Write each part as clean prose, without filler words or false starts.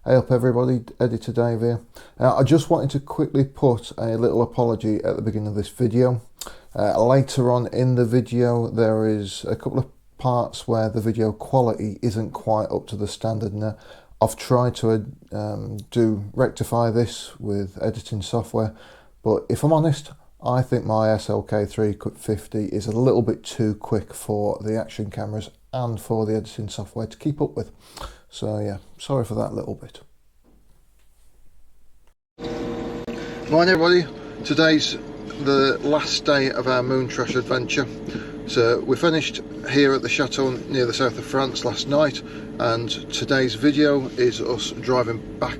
Hey up everybody, Editor Dave here. I just wanted to quickly put a little apology at the beginning of this video. Later on in the video there is a couple of parts where the video quality isn't quite up to the standard. Now I've tried to rectify this with editing software, but if I'm honest, I think my SLK 350 is a little bit too quick for the action cameras and for the editing software to keep up with. So yeah, sorry for that little bit. Morning everybody, today's the last day of our MoonTrash adventure. So we finished here at the chateau near the south of France last night, and today's video is us driving back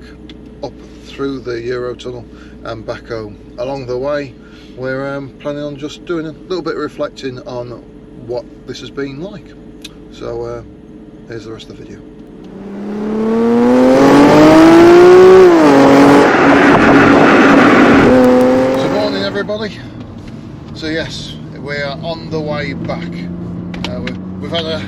up through the Eurotunnel and back home. Along the way we're planning on just doing a little bit of reflecting on what this has been like. So here's the rest of the video. Good morning everybody. So yes, we are on the way back. We've had a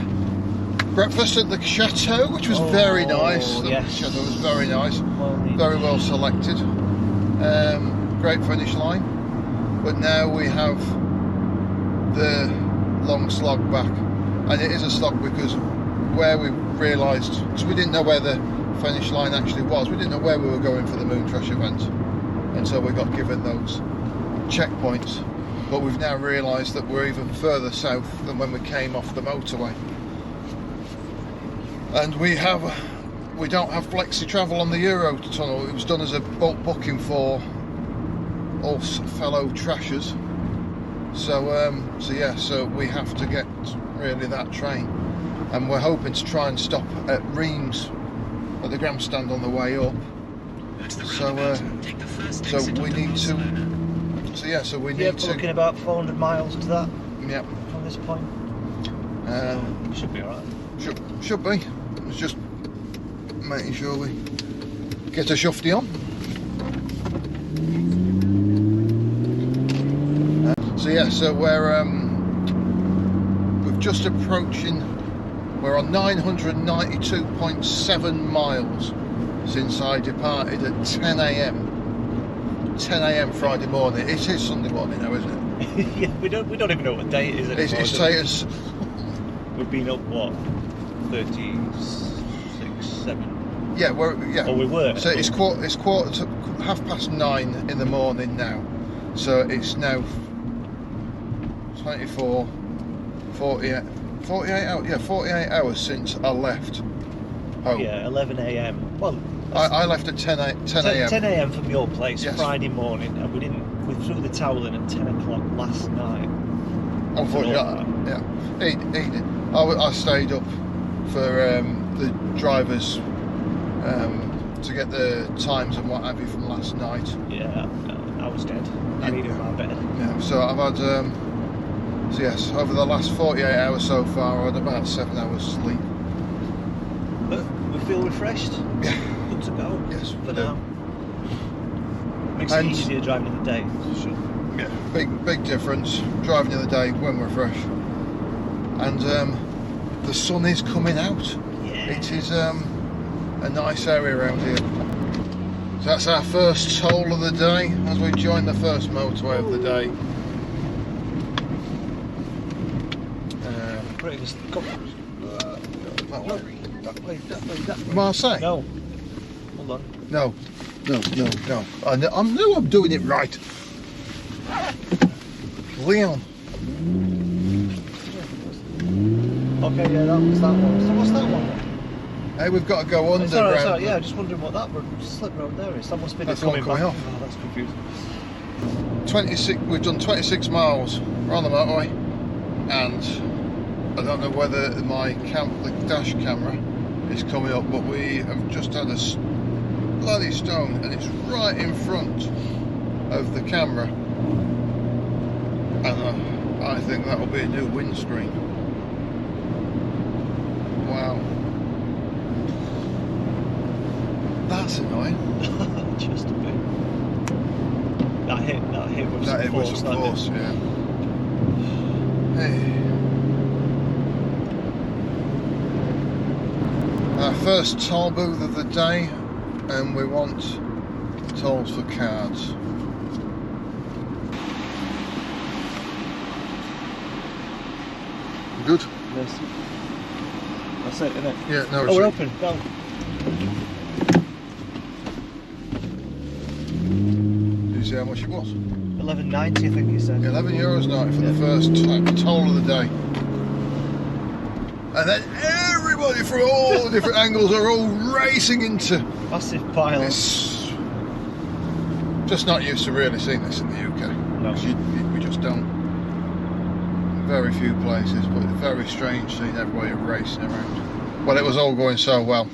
breakfast at the chateau, which was very nice. Yes. The chateau was very nice, Well, very well selected. Great finish line. But now we have the long slog back, and it is a slog because where we realised, because we didn't know where the finish line actually was, we didn't know where we were going for the MoonTrash event, and so we got given those checkpoints. But we've now realised that we're even further south than when we came off the motorway, and we don't have flexi travel on the Eurotunnel. It was done as a bulk booking for us fellow trashers. So we have to get really that train, and we're hoping to try and stop at Reims at the grandstand on the way up. So we need to. So we need to. looking about 400 miles to that. Yep. From this point. Should be alright. Should be. It's just making sure we get a shufty on. So we're just approaching. We're on 992.7 miles since I departed at 10 a.m. 10 a.m. Friday morning. It is Sunday morning now, isn't it? Yeah, we don't even know what day it is anymore. It's status. We've been up what, 36, 7. Yeah, we were. So it's quarter to 9:30 in the morning now. So it's now 24, 48 hours. Yeah, 48 hours since I left home. Yeah, 11 a.m. Well, I left at 10 a.m. 10 a.m. from your place, yes. Friday morning, and we threw the towel in at 10 o'clock last night. Unfortunately, I stayed up for the drivers to get the times and what have you from last night. Yeah, I was dead. I needed my bed. Yeah, so I've had over the last 48 hours so far, I had about 7 hours sleep. But we feel refreshed. Yeah. Good to go. Yes, for now. Makes it easier driving in the day. Sure. Yeah, big difference driving in the day when we're fresh. And the sun is coming out. Yeah. It is a nice area around here. So that's our first toll of the day as we join the first motorway of the day. That way. Marseille? No. Hold on. No. I know I'm doing it right. Lyon. Okay, yeah, that was that one. So what's that one? Hey, we've got to go underground. Sorry, yeah, just wondering what that slip road there is. That must be the coming back. Off. Oh, that's confusing. 26. We've done 26 miles. We're on the motorway, and I don't know whether the dash camera is coming up, but we have just had a bloody stone, and it's right in front of the camera, and I think that will be a new windscreen. Wow. That's annoying. Just a bit. That hit was some force, yeah. Hey. Our first toll booth of the day and we want tolls for cards. Good? Yes. That's it, isn't it? Yeah, no. Oh, we're open. Go. Did you see how much it was? €11.90, I think you said. €11.90 for the first toll of the day. And then everybody from all the different angles are all racing into. Massive pile. It's just not used to really seeing this in the UK. No. We just don't. Very few places, but very strange seeing everybody racing around. Well, it was all going so well,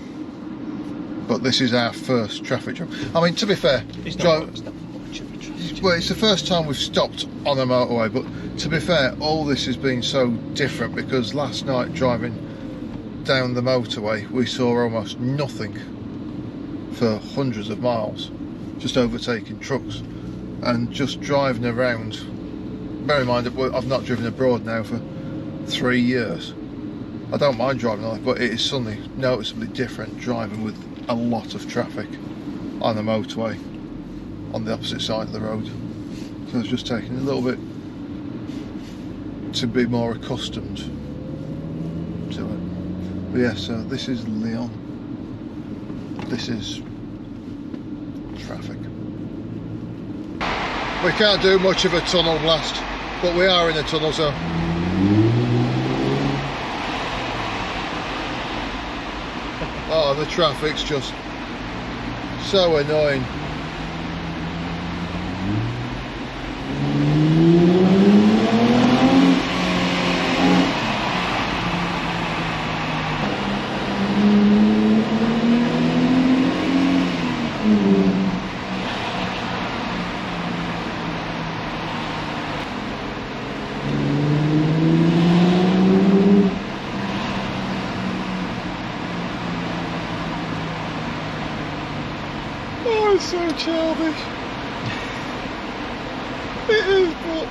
but this is our first traffic jam. I mean, to be fair, It's not much of a traffic. well, it's the first time we've stopped on a motorway, but to be fair, all this has been so different because last night driving down the motorway, we saw almost nothing for hundreds of miles, just overtaking trucks, and just driving around. Bear in mind that I've not driven abroad now for 3 years. I don't mind driving on it, but it is suddenly noticeably different driving with a lot of traffic on the motorway on the opposite side of the road. So it's just taking a little bit to be more accustomed to it. But yeah, so this is Lyon. This is traffic. We can't do much of a tunnel blast, but we are in a tunnel, so oh, the traffic's just so annoying. Oh, it's so childish. It is, but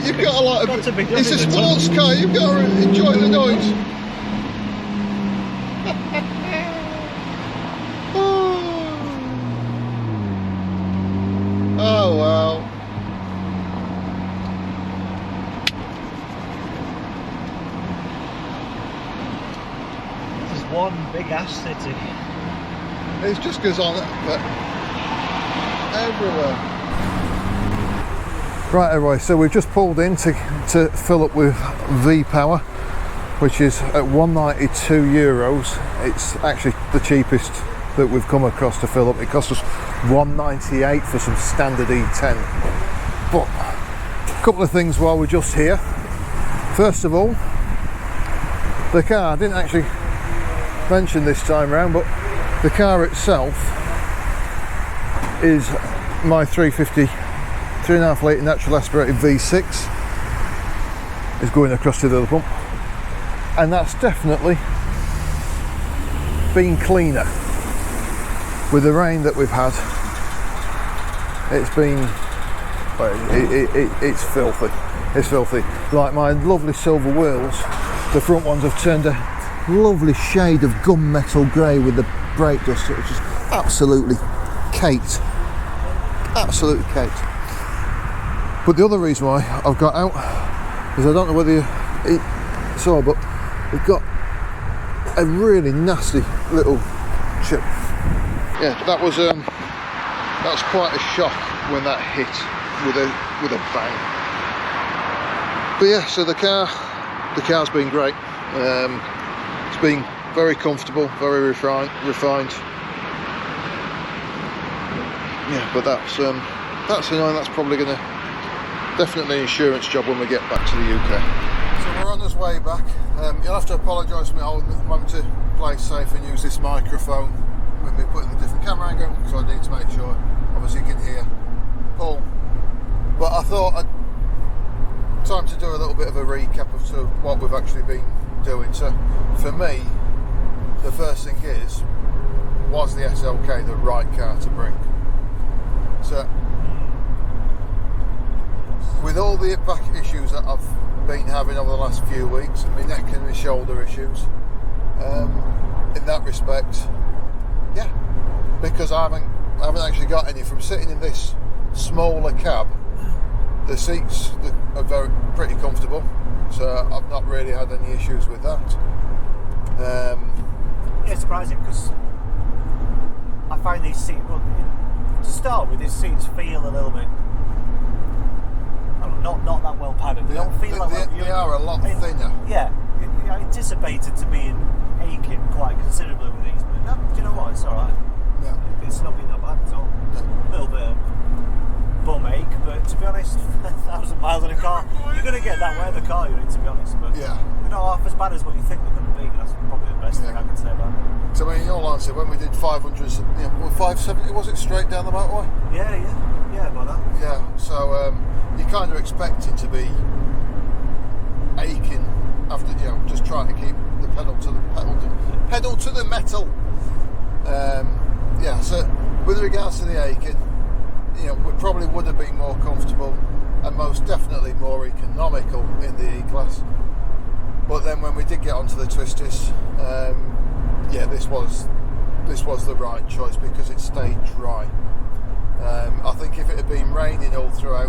you've got to like it's a sports car, you've got to enjoy the noise. Oh well. This is one big ass city. It just goes on everywhere. Right, everybody, so we've just pulled in to fill up with V-Power, which is at €192. It's actually the cheapest that we've come across to fill up. It cost us $1.98 for some standard E10. But a couple of things while we're just here. First of all, the car, I didn't actually mention this time around, but the car itself is my 350 3.5 litre natural aspirated V6. Is going across to the other pump, and that's definitely been cleaner with the rain that we've had. It's been, well, it's filthy. It's filthy. Like my lovely silver wheels, the front ones have turned a lovely shade of gunmetal grey with the brake dust. It's just absolutely caked, absolutely caked. But the other reason why I've got out is I don't know whether you saw, but we've got a really nasty little chip. Yeah, that was quite a shock when that hit with a bang. But yeah, so the car's been great. It's been very comfortable, very refined. Yeah, but that's annoying. That's probably gonna definitely an insurance job when we get back to the UK. So we're on this way back. You'll have to apologise for me having to play safe and use this microphone when we're putting the different camera angle, because I need to make sure obviously you can hear Paul. But I thought time to do a little bit of a recap of what we've actually been doing. So for me, the first thing is, was the SLK the right car to bring? So with all the back issues that I've been having over the last few weeks, and my neck and my shoulder issues, in that respect, Yeah, because I haven't actually got any from sitting in this smaller cab. The seats are pretty comfortable, so I've not really had any issues with that. Yeah, it's surprising because I find these seats, well, to start with, these seats feel a little bit, I don't know, not that well padded. They don't feel like they are a lot thinner. Yeah, I anticipated to be aching quite considerably with these, but no, do you know what? It's all right. Yeah. It's not been that bad at all. No. A little bit of bum ache, but to be honest, 1,000 miles in a car, you're going to get that wherever the car you're in, to be honest. But yeah, they're not half as bad as what you think they're going to be. That's probably the best thing I can say about it. So I mean, in all honesty, when we did 500s, 570 was it straight down the motorway? Yeah, about that. Yeah. So you're kind of expecting to be aching after just trying to keep the pedal to the metal. Yeah. So with regards to the aching, we probably would have been more comfortable and most definitely more economical in the E-Class. But then when we did get onto the twisties, this was the right choice because it stayed dry. I think if it had been raining all through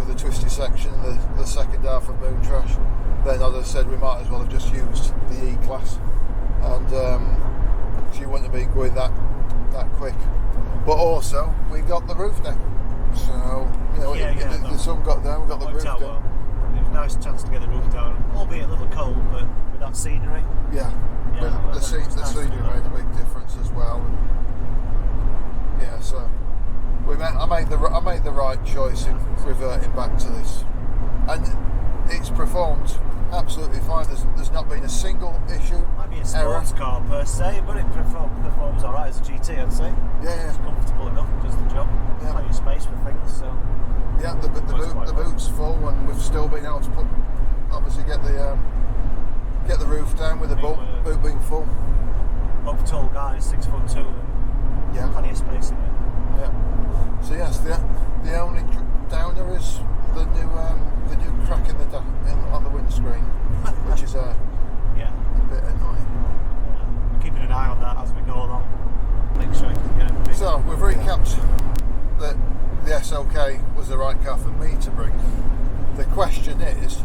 the twisty section, the second half of MoonTrash, then I'd have said we might as well have just used the E-Class, and she wouldn't have been going that quick. But also, we got the roof down. So, the sun got down, we got the roof down. Well. It was a nice chance to get the roof down, albeit a little cold, but with that scenery. Yeah, the scenery made a big difference as well. And, yeah, so I made the right choice in reverting back to this, and it's performed absolutely fine. There's not been a single issue. Might be a sports car per se, but it performs alright as a GT, I'd say. Yeah. It's comfortable enough, does the job. Yeah. Plenty of space for things, so. Yeah, the boot's full, and we've still been able to get the roof down with the boot being full. Both tall guys, 6'2", and plenty of space in it. Yeah. So yes, the only downer is the new crack on the windscreen, which is a bit annoying. Keeping an eye on that as we go along. Make sure you can get it big. So we've recapped that the SLK was the right car for me to bring. The question is,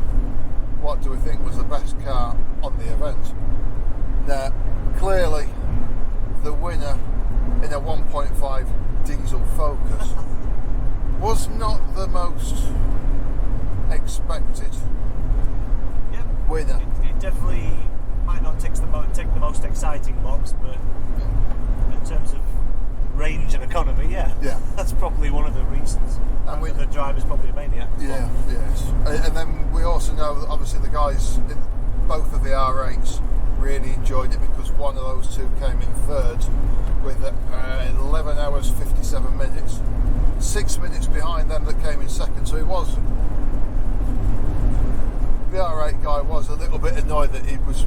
what do we think was the best car on the event? Now, clearly, the winner in a 1.5 diesel Focus was not the most expected winner. It definitely might not tick the most exciting box, but in terms of range and economy, that's probably one of the reasons. And the driver's probably a maniac. Yeah, yes. And then we also know that obviously the guys in both of the R8s really enjoyed it because one of those two came in third with 11 hours 57 minutes. 6 minutes behind them that came in second, so the R8 guy was a little bit annoyed that he was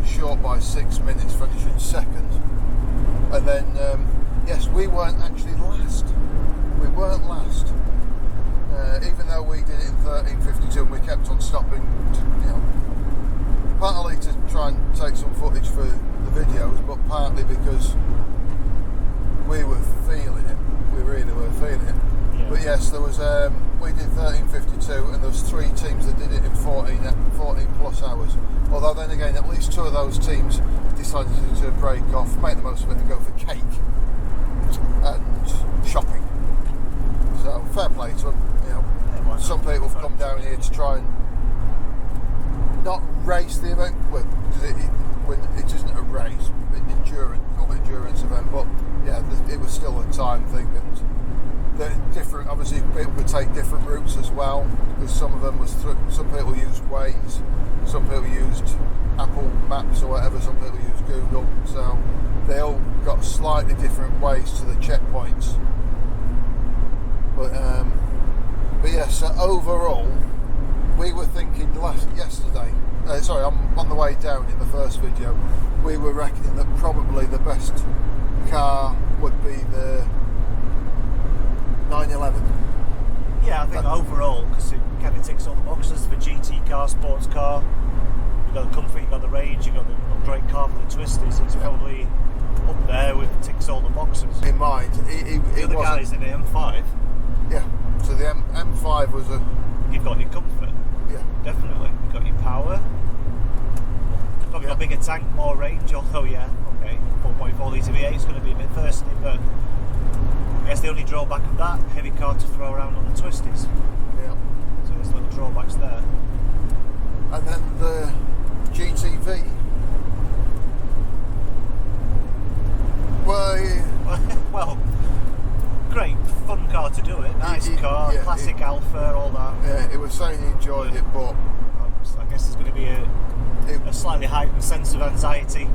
short by 6 minutes finishing second. And then yes, we weren't actually last. We weren't last. Even though we did it in 13:52 and we kept on stopping, partly to try and take some footage for the videos, but partly because we were feeling it. We really were feeling it. Yeah. But yes, there was we did 13:52 and there was 3 teams that did it in 14 plus hours. Although then again, at least 2 of those teams decided to break off, make the most of it and go for cake and shopping. So fair play to them. Some people have come down here to try and not race the event, because it isn't a race, an endurance event, but it was still a time thing, and different. Obviously, people could take different routes as well, because some of them was some people used Waze, some people used Apple Maps or whatever, some people used Google, so they all got slightly different ways to the checkpoints. But yes, so overall, we were thinking yesterday, on the way down in the first video, we were reckoning that probably the best car would be the 911. Yeah, I think overall, because it kind of ticks all the boxes for GT car, sports car, You've got the comfort, you've got the range, you've got the great car for the twisties. It's probably up there with ticks all the boxes. In mind, the other guys in the M5. Yeah. So the M5 was a. You've got your comfort. Yeah. Definitely. You've got your power. Probably got a bigger tank, more range. Although, yeah, okay, 4.4 litre V8 is going to be a bit thirsty, but I guess the only drawback of that, heavy car to throw around on the twisties. Yeah. So there's little drawbacks there. And then the GTV. Well, great, fun car to do it. Nice car, yeah, classic Alpha, all that. Yeah, it was saying he enjoyed it, but I guess there's going to be a slightly heightened sense of anxiety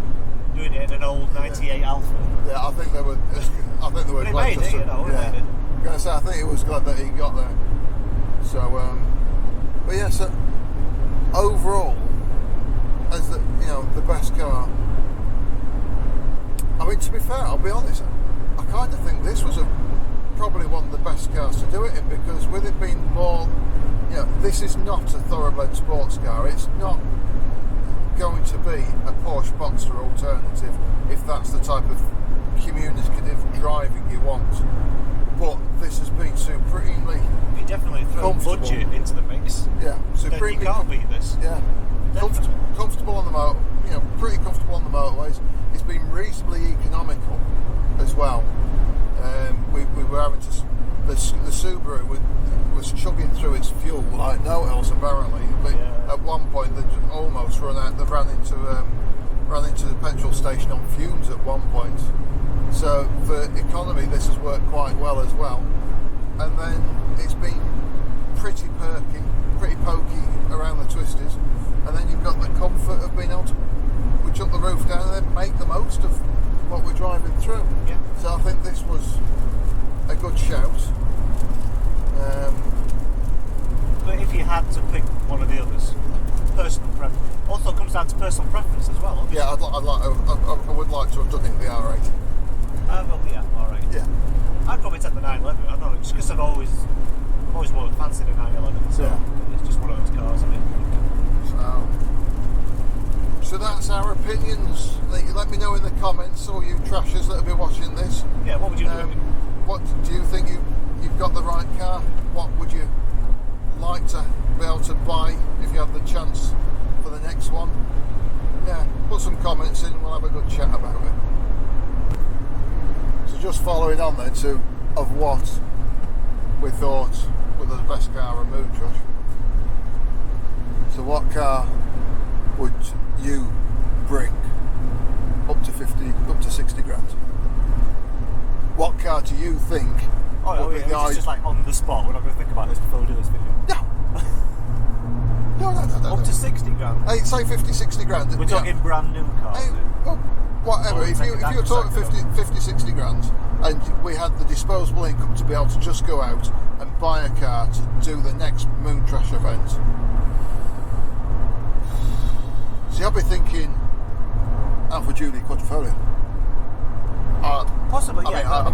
doing it in an old '98 Alpha. Yeah, I think they were. But he made it, you know. Yeah. Made it. I'm gonna say, I think he was glad that he got there. So, but yeah. So overall, as the best car. I mean, to be fair, I'll be honest. I kind of think this was probably one of the best cars to do it in, because with it being more, this is not a thoroughbred sports car. It's not going to be a Porsche Boxster alternative if that's the type of communicative driving you want. But this has been supremely. You definitely throw budget into the mix. Yeah, supremely. You can't beat this. Yeah, comfortable on the motor. Pretty comfortable on the motorways. It's been reasonably economical as well. We were having to. The Subaru was chugging through its fuel like no else apparently. But at one point, they almost ran out. They ran into the petrol station on fumes at one point. So for economy, this has worked quite well as well. And then it's been pretty perky, pretty pokey around the twisties. And then you've got the comfort of being able to chuck the roof down and then make the most of what we're driving through. Yeah. So I think this was a good shout. But if you had to pick one of the others, personal preference. Also comes down to personal preference as well. Obviously. Yeah, I would like to have done it in the R8. Alright. Yeah. I'd probably take the 911. I don't know, just because I've always fancied a 911. So it's just one of those cars, isn't it? So that's our opinions. Let me know in the comments, all you trashers that have been watching this. Yeah, what would you do? What do you think you've got the right car? What would you like to be able to buy if you had the chance for the next one? Yeah, put some comments in and we'll have a good chat about it. So just following on then of what we thought was the best car on MoonTrash. So what car would you bring up to 60 grand? What car do you think would be the it's just like on the spot. We're not going to think about this before we do this video. No. Up to 60 grand? Hey, say 50, 60 grand. We're talking brand new cars. Hey, well, whatever. If you're talking 50, 60 grand and we had the disposable income to be able to just go out and buy a car to do the next MoonTrash event. See, I'll be thinking Alpha Julie Quadrifoglio. Possibly, yeah. I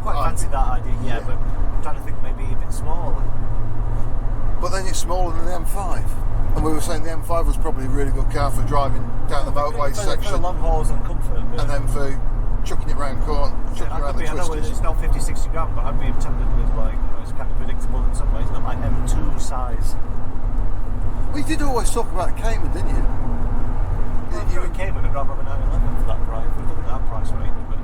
quite fancy that idea, but I'm trying to think maybe a bit smaller. But then it's smaller than the M5. And we were saying the M5 was probably a really good car for driving down the motorway section. For long hauls and comfort. And then for chucking it around around the twisties. I know it's not 50, 60 grand, but I'd be tempted with it's kind of predictable in some ways, not like M2 size. We did always talk about Cayman, didn't you? You in Cayman, I'd rather have a 911 for that price. We've looked at that price range, but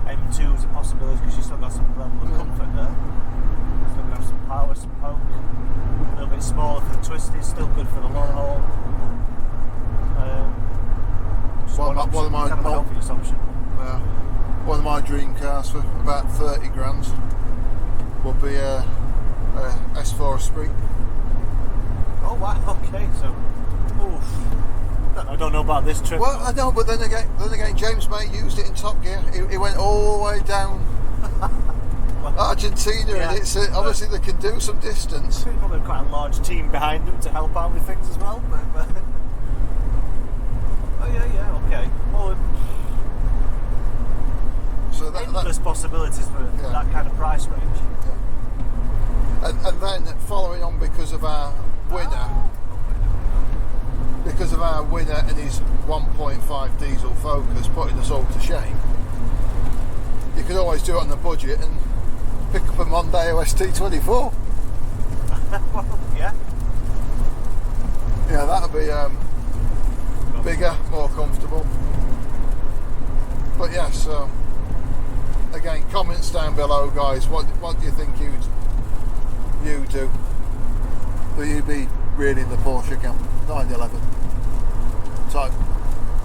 M2 is a possibility because you still got some level of comfort there. Still going to have some power, some poke. A little bit smaller for the twisties, still good for the long haul. One of my dream cars for about 30 grand would be a S4 Esprit. Oh wow, okay, so I don't know about this trip. Well, I know, but then again, James May used it in Top Gear. He went all the way down Argentina, and it's obviously they can do some distance. Probably quite a large team behind them to help out with things as well. But oh yeah, okay. Well, so endless possibilities for that kind of price range. Yeah. And then following on because of our winner. because of our winner and his 1.5 diesel Focus putting us all to shame, you could always do it on the budget and pick up a Mondeo ST24. Well, yeah. Yeah, that'd be bigger, more comfortable. But yeah, so again, comments down below, guys. What do you think you do? Will you be really in the Porsche camp? 911 type?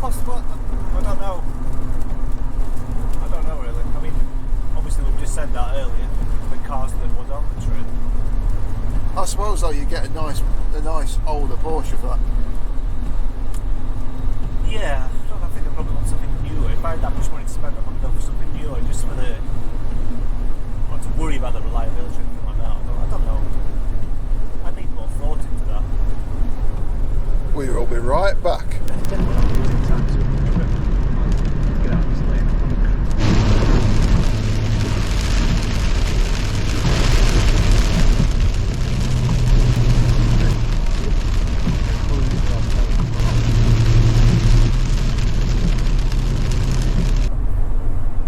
Possible. I don't know. I don't know really. I mean, obviously we've just said that earlier. The cars that would on the train. I suppose though you get a nice older Porsche for that. Yeah, I think I probably want something newer. If I had that much money to spend, I would go for something newer, just for the not to worry about the reliability or anything like that. I don't know. I need more thought into that. We will be right back.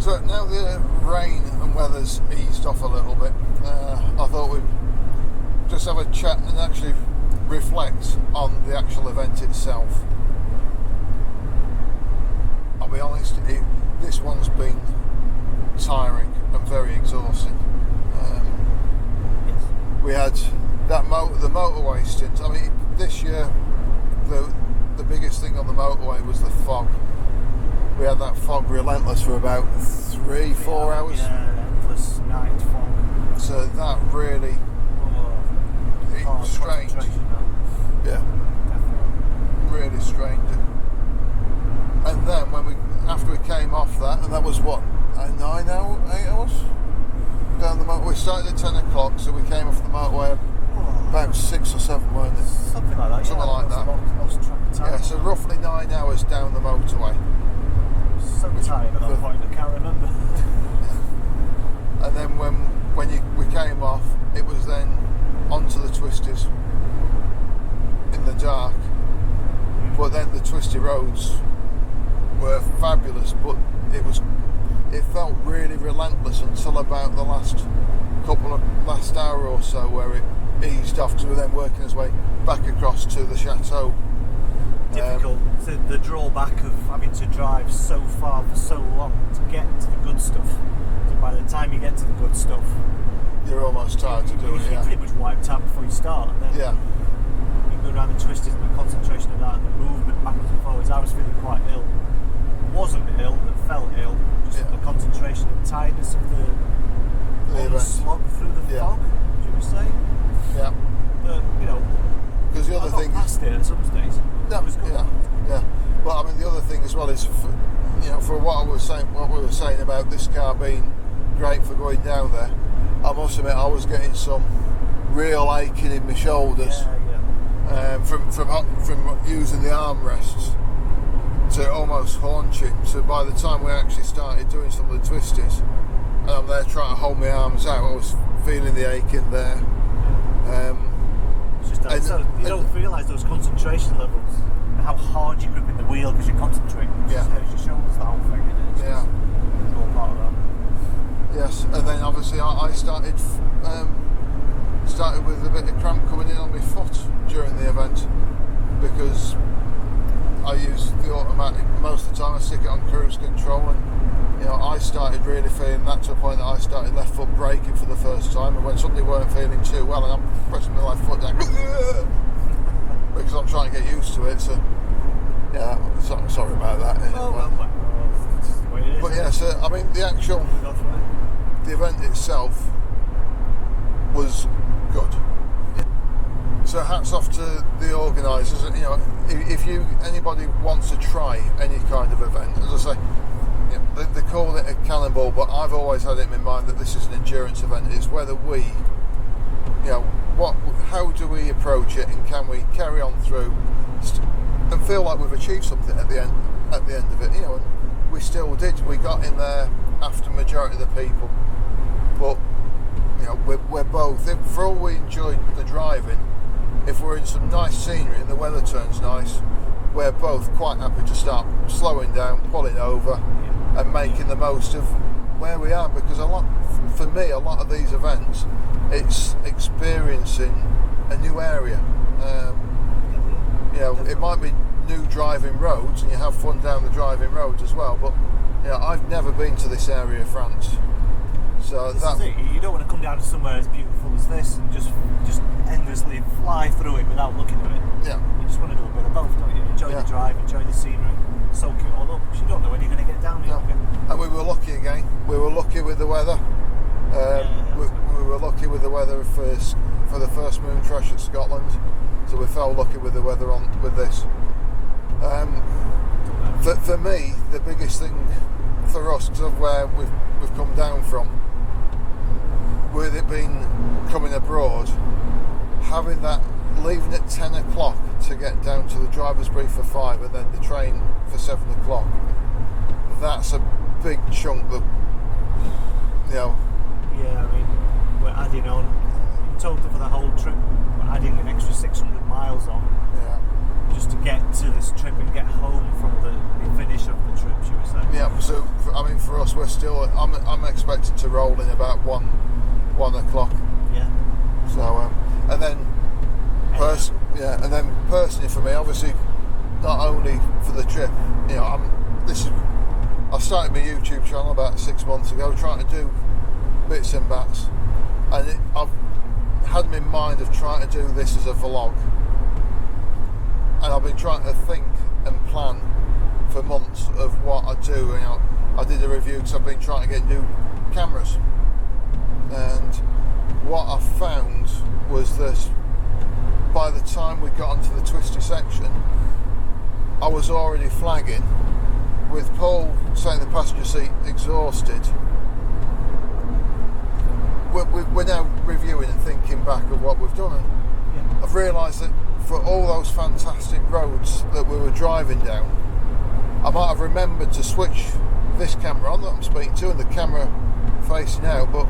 So now the rain and weather's eased off a little bit, I thought we'd just have a chat and actually reflect on the actual event itself. I'll be honest, this one's been tiring and very exhausting. We had that the motorway stint. I mean, this year the biggest thing on the motorway was the fog. We had that fog relentless for about 3-4 hours. Yeah, endless night fog. So that really strained. Yeah, Definitely. really strained it. And then after we came off that, and that was what, 8 hours down the motorway. We started at 10 o'clock, so we came off the motorway about 6 or 7, weren't it? Something like that. Something like that. Lost track of time. Yeah, so roughly 9 hours down the motorway. So tired at that point, I can't remember. And then when we came off, it was then onto the twisties in the dark. But then the twisty roads were fabulous, but it felt really relentless until about the last hour or so, where it eased off, because we were then working its way back across to the chateau. Difficult. The drawback of having to drive so far for so long to get to the good stuff. So by the time you get to the good stuff, you're almost tired to do it. You're pretty much wiped out before you start. And then yeah. You go around the twisties and the concentration of that and the movement backwards and forwards. I was feeling quite ill. Wasn't ill, but felt ill. Just the concentration and tiredness of the slog through the fog. Would you say? Yeah. But because the other thing past it at some stage. Yeah. Well, I mean, the other thing as well is, for what we were saying about this car being great for going down there, I must admit I was getting some real aching in my shoulders from using the armrests to almost haunching. So by the time we actually started doing some of the twisties, and I'm there trying to hold my arms out, I was feeling the ache in there. It's just that, you don't realise those concentration levels, and how hard you're gripping the wheel because you're concentrating. Yeah. Your shoulders, the whole thing. It's all part of that. Yes, and then obviously I started with a bit of cramp coming in on my foot during the event, because I use the automatic most of the time. I stick it on cruise control, and I started really feeling that to a point that I started left foot braking for the first time, and when something weren't feeling too well, and I'm pressing my left foot down because I'm trying to get used to it. So yeah, sorry about that. But yeah, so I mean the event itself was good. So hats off to the organisers. If anybody wants to try any kind of event, as I say, they call it a cannonball, but I've always had it in my mind that this is an endurance event. It's whether we, how do we approach it, and can we carry on through and feel like we've achieved something at the end of it. And we still did. We got in there after the majority of the people, but we're both. For all we enjoyed the driving, if we're in some nice scenery and the weather turns nice, we're both quite happy to start slowing down, pulling over, and making the most of where we are, because for me, a lot of these events, it's experiencing a new area. You know, it might be new driving roads, and you have fun down the driving roads as well. But you know, I've never been to this area of France, so this is it. You don't want to come down to somewhere as beautiful as this and just endlessly fly through it without looking at it. Yeah. You just want to do a bit of both, don't you? Enjoy the drive, enjoy the scenery, soak it all up, because you don't know when you're going to get down here. No. And we were lucky again. We were lucky with the weather. We were lucky with the weather for the first MoonTrash at Scotland, so we felt lucky with the weather with this. For me, the biggest thing for us, because of where we've come down from, with it being coming abroad, having that, leaving at 10 o'clock to get down to the driver's brief for 5 and then the train for 7 o'clock, that's a big chunk that, you know. Yeah, I mean, we're adding on, in total for the whole trip, we're adding an extra 600 miles on. Yeah. Just to get to this trip and get home from the finish of the trip, should we say. Yeah, so, I mean, for us, we're still, I'm expected to roll in about 1 o'clock. Yeah. So, and then, personally for me, obviously, not only for the trip, you know, I started my YouTube channel about 6 months ago, trying to do bits and bats, and I've had in mind of trying to do this as a vlog, and I've been trying to think and plan for months of what I do. You know, I did a review because I've been trying to get new cameras, and what I found was that by the time we got onto the twisty section, I was already flagging, with Paul sat in the passenger seat exhausted. We're now reviewing and thinking back of what we've done, and I've realised that for all those fantastic roads that we were driving down, I might have remembered to switch this camera on that I'm speaking to and the camera facing out, but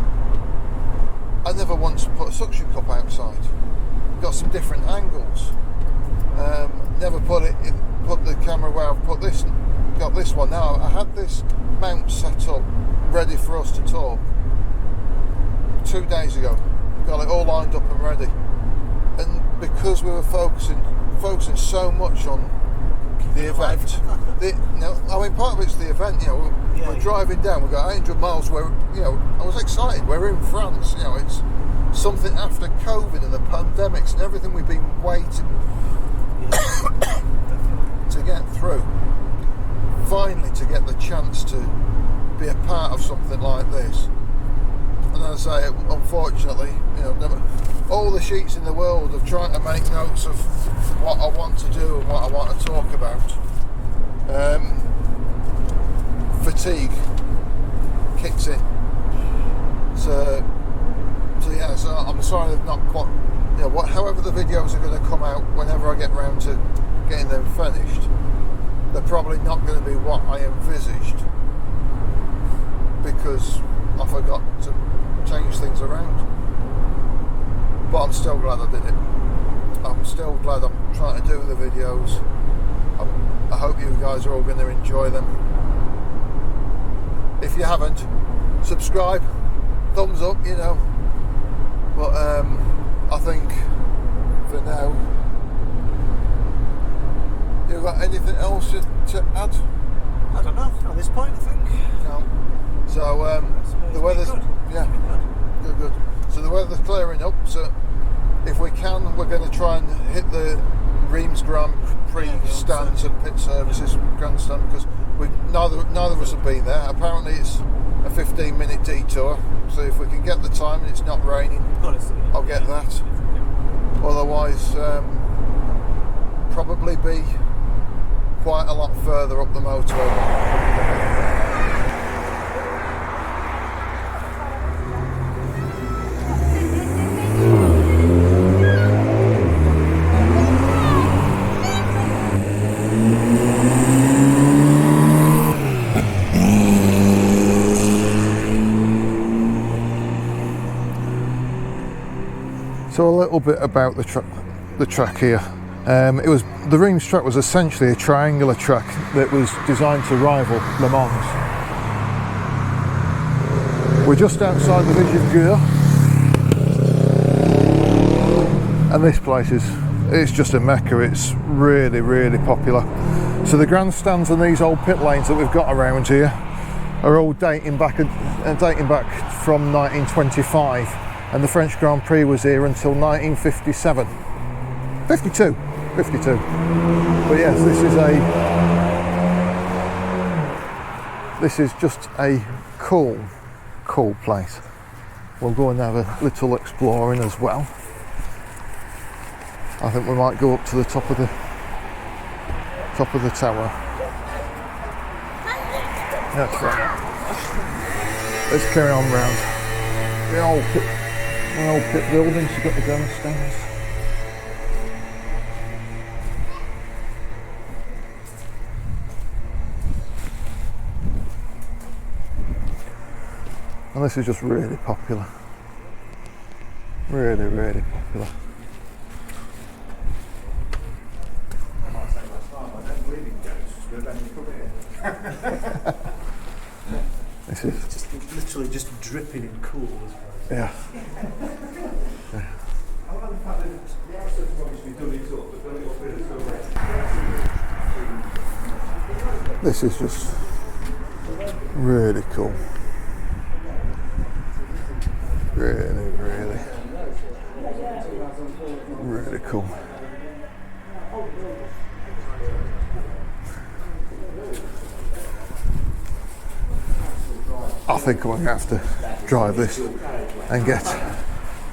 I never once put a suction cup outside. Got some different angles. Never put the camera where I've put this. Got this one now. I had this mount set up ready for us to talk 2 days ago. Got it all lined up and ready. And because we were focusing so much on the event, I mean, part of it's the event. You know, we're driving down. We've got 800 miles. Where, you know, I was excited. We're in France. You know, it's something after COVID and the pandemics and everything we've been waiting to get through. Finally, to get the chance to be a part of something like this. And as I say, unfortunately, you know, all the sheets in the world of trying to make notes of what I want to do and what I want to talk about. Fatigue kicks in. So I'm sorry they've not quite, you know, however the videos are going to come out whenever I get round to getting them finished, they're probably not going to be what I envisaged, because I forgot to change things around. But I'm still glad I did it. I'm still glad I'm trying to do the videos. I hope you guys are all going to enjoy them. If you haven't, subscribe, thumbs up, you know. But I think for now, you got anything else to add? I don't know, at this point I think. No. So the weather's good. Good. So the weather's clearing up, so if we can, we're going to try and hit the Reims Grand Prix stands and pit services grandstand, because neither of us have been there. Apparently it's a 15-minute detour, so if we can get the time and it's not raining, I'll get that. Otherwise, probably be quite a lot further up the motorway. So a little bit about the track here. It was, the Reims track was essentially a triangular track that was designed to rival Le Mans. We're just outside the Vision Gure, and this place it's just a mecca. It's really, really popular. So the grandstands and these old pit lanes that we've got around here are all dating back from 1925, and the French Grand Prix was here until 1957. 52. But yes, this is just a cool place. We'll go and have a little exploring as well. I think we might go up to the top of the tower. That's right. Let's carry on round. The old pit buildings, you've got the grandstands. And this is just really popular. Really, really popular. This is just literally just dripping in cool as well. Yeah. This is just really cool. Really, really, really cool. I think I'm going to have to drive this and get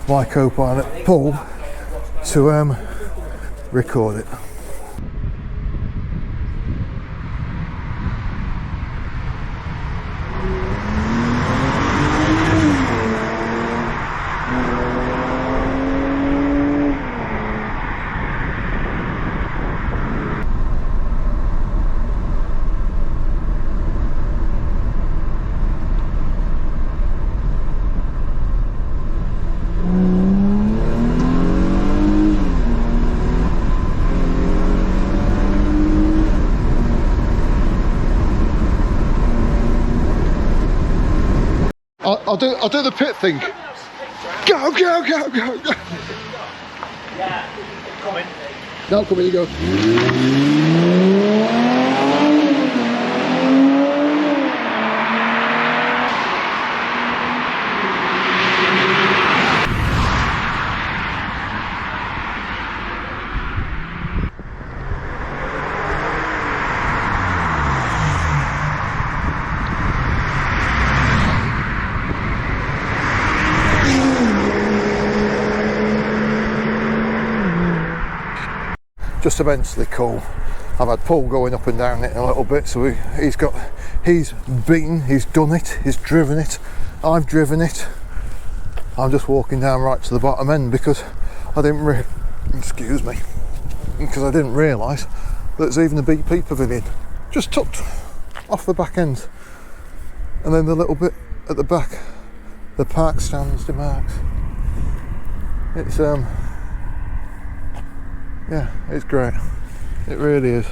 my co-pilot Paul to record it. I'll do the pit thing. Go, go, go, go, go. Yeah, coming. No, come in, you go. Just immensely cool. I've had Paul going up and down it a little bit, so he's done it, he's driven it, I've driven it. I'm just walking down right to the bottom end because I didn't realise that there's even a BP pavilion just tucked off the back end, and then the little bit at the back, the park stands to marks. It's yeah, it's great. It really is.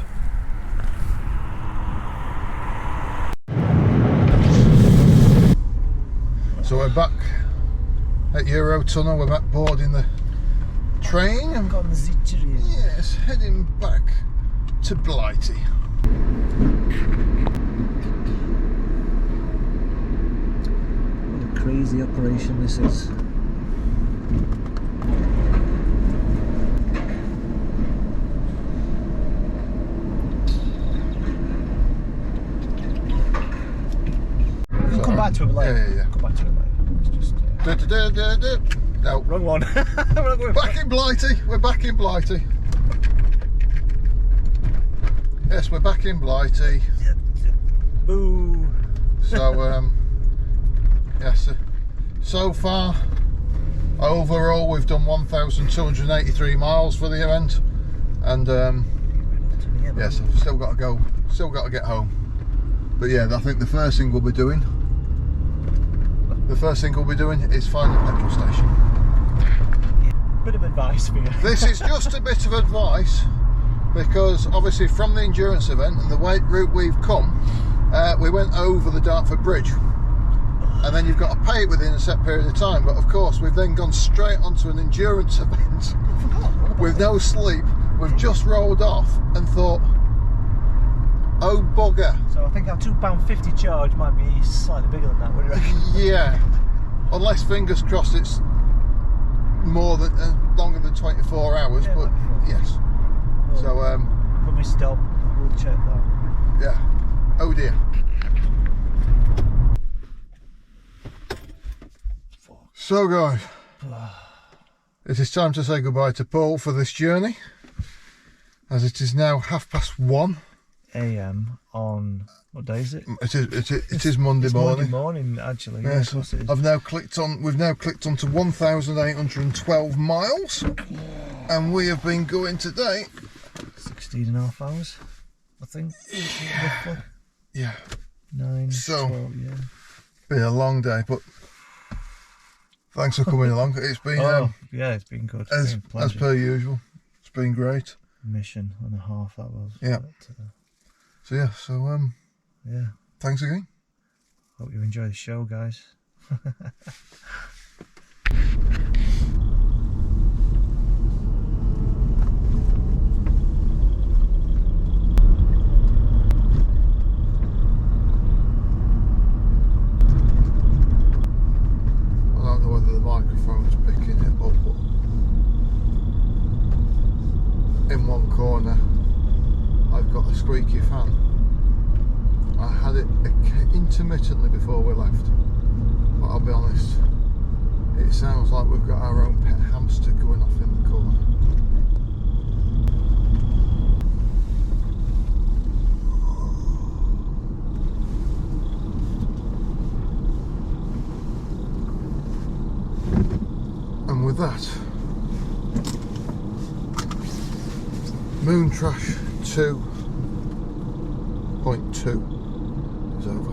So we're back at Eurotunnel. We're back boarding the train. Yes, heading back to Blighty. What a crazy operation this is. Come back to it later. Yeah. Come back to it later. It's just, No, wrong one. Back in Blighty. We're back in Blighty. Yes, we're back in Blighty. Boo. So yes, so far overall we've done 1,283 miles for the event, and yes, I've still got to get home. But yeah, I think the first thing we'll be doing is find a petrol station. bit of advice for you. This is just a bit of advice, because obviously from the endurance event and the route we've come, we went over the Dartford Bridge, and then you've got to pay it within a set period of time. But of course we've then gone straight onto an endurance event with no sleep. We've just rolled off and thought, oh bugger. So I think our £2.50 charge might be slightly bigger than that, would you reckon? Yeah, unless, fingers crossed, it's more than longer than 24 hours. Yeah, but yes. Well, So when we stop, we'll check that. yeah. Oh dear. So guys, it is time to say goodbye to Paul for this journey, as it is now 1:30 AM on, what day is it? It is Monday morning. Monday morning, actually. Yes, Yeah, of course it is. we've now clicked onto 1,812 miles, and we have been going today 16.5 hours, I think. Roughly. Yeah. 9, So, 12, yeah. Been a long day, but thanks for coming along. It's been yeah, it's been good. as per usual. It's been great. Mission and a half that was. Yeah. But, So yeah, yeah. thanks again. Hope you enjoy the show, guys. I don't know whether the microphone's picking it up, but in one corner I've got a squeaky fan. I had it intermittently before we left, but I'll be honest, it sounds like we've got our own pet hamster going off in the corner. And with that, MoonTrash 2.2 is over.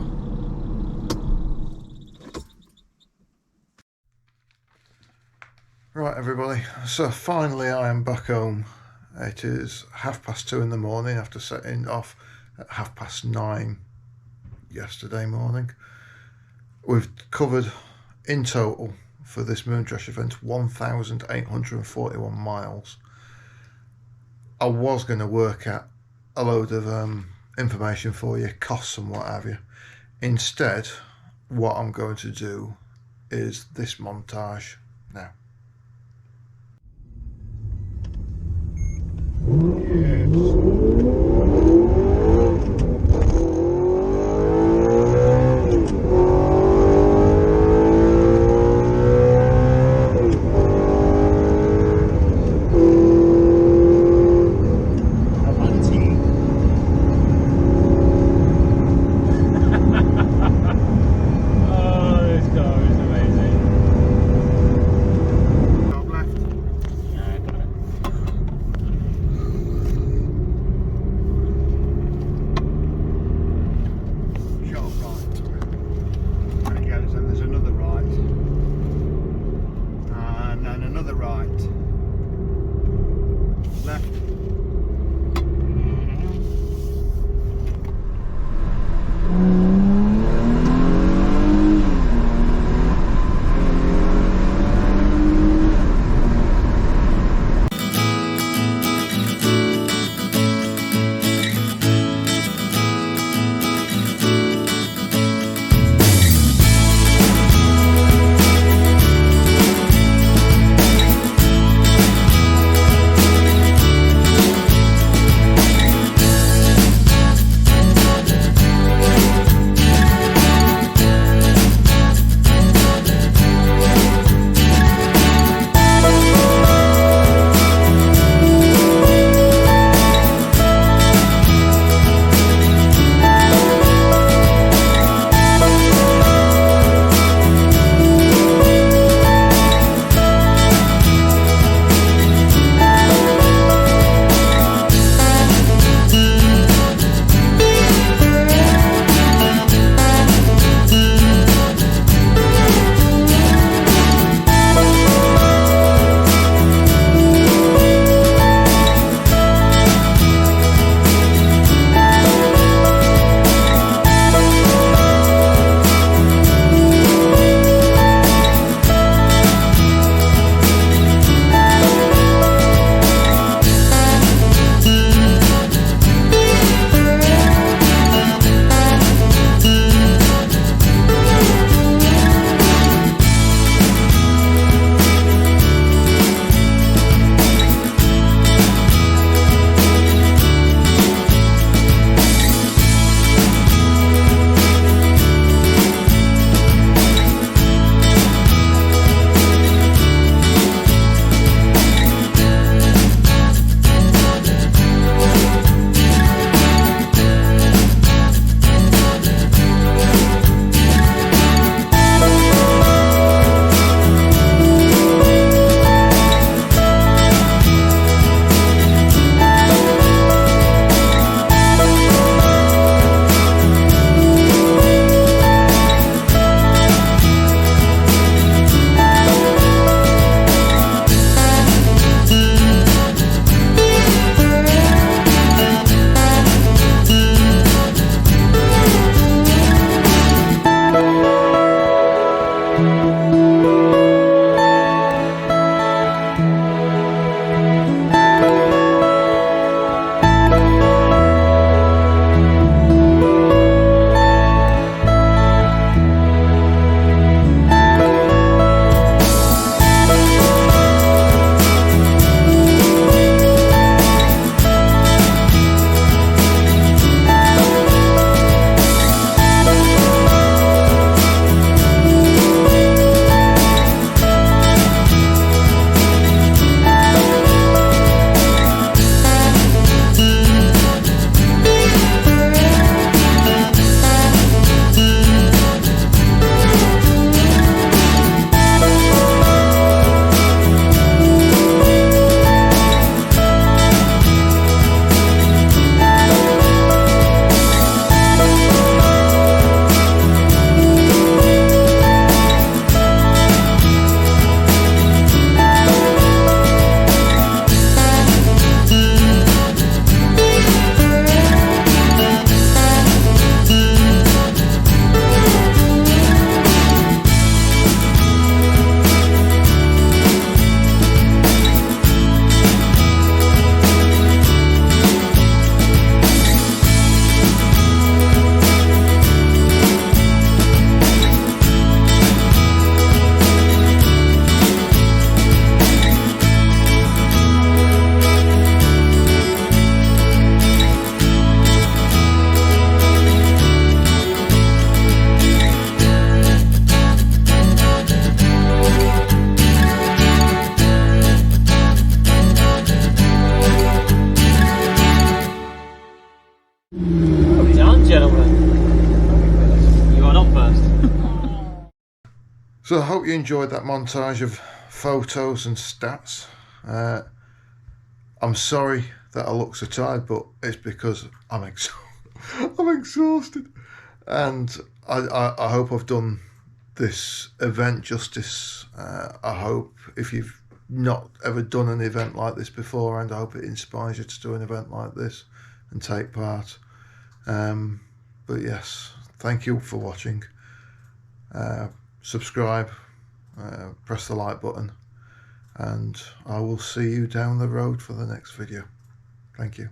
Right everybody, so finally I am back home. It is 2:30 in the morning after setting off at 9:30 yesterday morning. We've covered in total for this MoonTrash event 1,841 miles. I was going to work out a load of information for you, costs and what have you. Instead, what I'm going to do is this montage now. So I hope you enjoyed that montage of photos and stats. I'm sorry that I look so tired, but it's because I'm exhausted, and I hope I've done this event justice. I hope if you've not ever done an event like this before, and I hope it inspires you to do an event like this and take part. But yes, thank you for watching. Subscribe, press the like button, and I will see you down the road for the next video. Thank you.